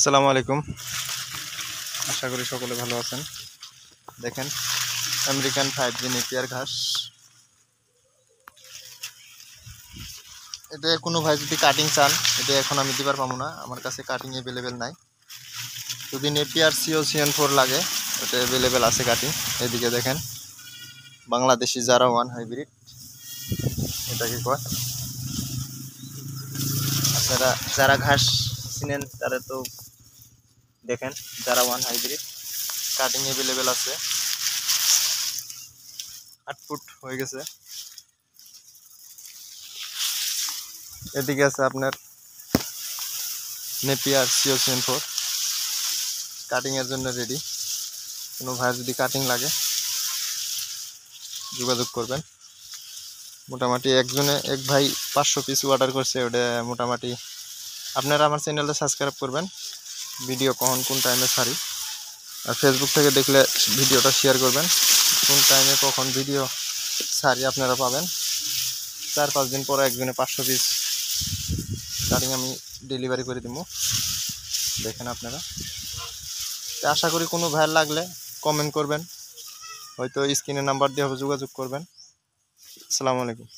আসসালামু আলাইকুম। আশা করি সকলে ভালো আছেন। দেখেন আমেরিকান 5G নেপিয়ার ঘাস। এটা কোনো ভাই যদি কাটিং চান, এটা এখন আমি দিবার পাবো না, আমার কাছে কাটিং অ্যাভেলেবেল নাই। যদি নেপিয়ার CO-CN4 লাগে, এটা অ্যাভেলেবেল আছে কাটিং। এদিকে দেখেন বাংলাদেশি জারা 1 হাইব্রিড, এটাকে কয়। আপনারা যারা ঘাস চিনেন তারা তো দেখেন জারা 1 হাইব্রিড কাটিং অ্যাভেলেবেল আছে। 8 ফুট হয়ে গেছে। এদিকে আছে আপনার নেপিয়ার CO-CN4 কাটিং এর জন্য রেডি। কোনো ভাই যদি কাটিং লাগে যোগাযোগ করবেন। মোটামুটি এক ভাই 500 পিস অর্ডার করছে। ওটা মোটামুটি আপনারা আমার চ্যানেলটা সাবস্ক্রাইব করবেন, ভিডিও কোন টাইমে ছাড়ি। আর ফেসবুক থেকে দেখলে ভিডিওটা শেয়ার করবেন, কোন টাইমে কখন ভিডিও ছাড়ি আপনারা পাবেন। 4-5 দিন পরে একজনে 500 পিস কাটিং আমি ডেলিভারি করে দিব। দেখেন আপনারা। আশা করি কোনো ভাইয়ের লাগলে কমেন্ট করবেন, হয়তো স্ক্রিনে নাম্বার দিয়ে যোগাযোগ করবেন। আসসালামু আলাইকুম।